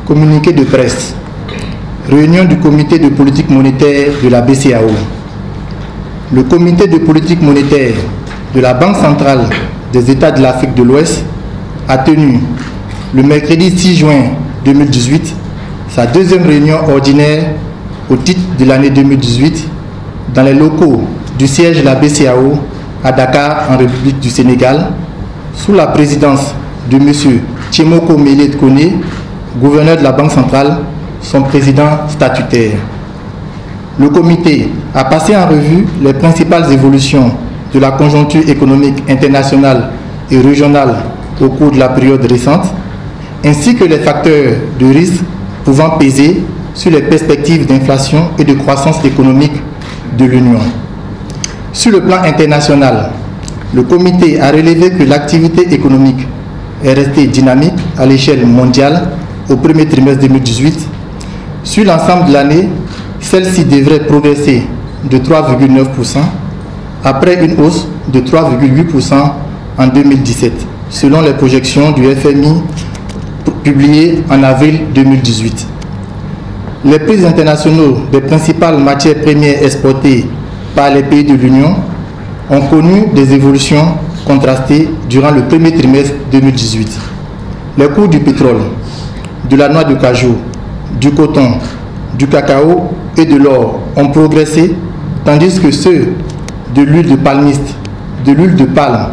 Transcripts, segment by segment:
Communiqué de presse. Réunion du comité de politique monétaire de la BCEAO. Le comité de politique monétaire de la Banque centrale des États de l'Afrique de l'Ouest a tenu le mercredi 6 juin 2018 sa deuxième réunion ordinaire au titre de l'année 2018 dans les locaux du siège de la BCEAO à Dakar en République du Sénégal sous la présidence de M. Tchémoko Mélie Koné, gouverneur de la Banque centrale, son président statutaire. Le comité a passé en revue les principales évolutions de la conjoncture économique internationale et régionale au cours de la période récente, ainsi que les facteurs de risque pouvant peser sur les perspectives d'inflation et de croissance économique de l'Union. Sur le plan international, le comité a relevé que l'activité économique est restée dynamique à l'échelle mondiale au premier trimestre 2018. Sur l'ensemble de l'année, celle-ci devrait progresser de 3,9% après une hausse de 3,8% en 2017, selon les projections du FMI publiées en avril 2018. Les prix internationaux des principales matières premières exportées par les pays de l'Union ont connu des évolutions contrastées durant le premier trimestre 2018. Les cours du pétrole, de la noix de cajou, du coton, du cacao et de l'or ont progressé, tandis que ceux de l'huile de palmiste, de l'huile de palme,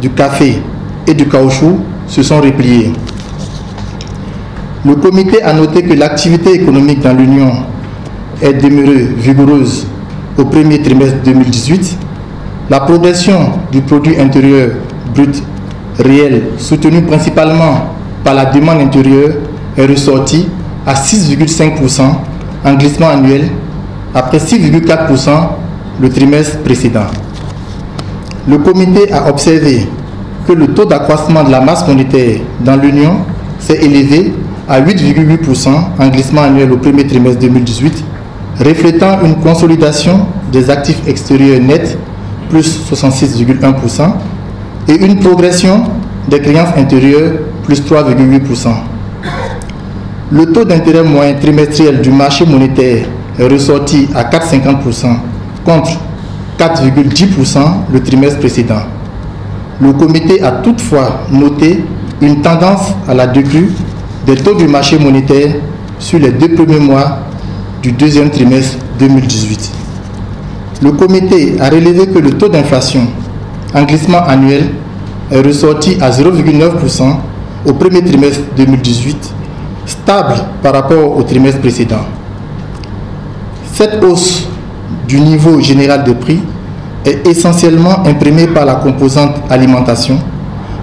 du café et du caoutchouc se sont repliés. Le comité a noté que l'activité économique dans l'Union est demeurée vigoureuse au premier trimestre 2018. La progression du produit intérieur brut réel, soutenue principalement par la demande intérieure, est ressortie à 6,5% en glissement annuel, après 6,4% le trimestre précédent. Le comité a observé que le taux d'accroissement de la masse monétaire dans l'Union s'est élevé à 8,8% en glissement annuel au premier trimestre 2018, reflétant une consolidation des actifs extérieurs nets, plus 66,1%, et une progression des créances intérieures, plus 3,8%. Le taux d'intérêt moyen trimestriel du marché monétaire est ressorti à 4,50% contre 4,10% le trimestre précédent. Le comité a toutefois noté une tendance à la décrue des taux du marché monétaire sur les 2 premiers mois du deuxième trimestre 2018. Le comité a relevé que le taux d'inflation en glissement annuel est ressorti à 0,9% au premier trimestre 2018, stable par rapport au trimestre précédent. Cette hausse du niveau général des prix est essentiellement imprimée par la composante alimentation,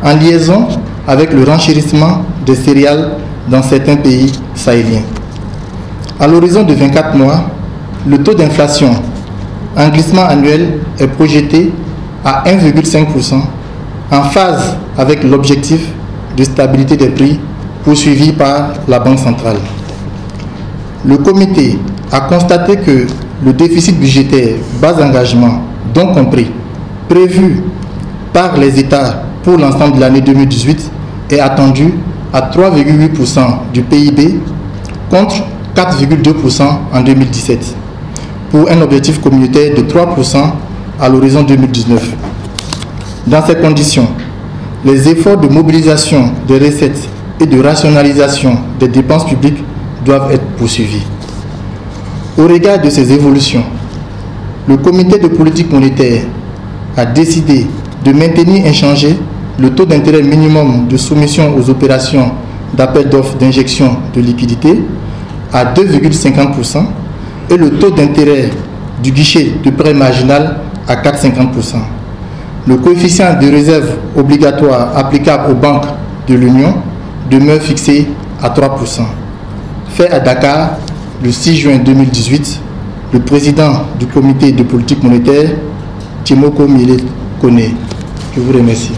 en liaison avec le renchérissement des céréales dans certains pays sahéliens. À l'horizon de 24 mois, le taux d'inflation en glissement annuel est projeté à 1,5%, en phase avec l'objectif de stabilité des prix poursuivi par la Banque centrale. Le comité a constaté que le déficit budgétaire bas engagement, donc compris, prévu par les États pour l'ensemble de l'année 2018 est attendu à 3,8% du PIB contre 4,2% en 2017, pour un objectif communautaire de 3% à l'horizon 2019. Dans ces conditions, les efforts de mobilisation des recettes et de rationalisation des dépenses publiques doivent être poursuivis. Au regard de ces évolutions, le comité de politique monétaire a décidé de maintenir inchangé le taux d'intérêt minimum de soumission aux opérations d'appel d'offres d'injection de liquidités à 2,50% et le taux d'intérêt du guichet de prêt marginal à 4,50%. Le coefficient de réserve obligatoire applicable aux banques de l'Union demeure fixé à 3%. Fait à Dakar le 6 juin 2018, le président du comité de politique monétaire, Tchémoko Mélie Koné. Je vous remercie.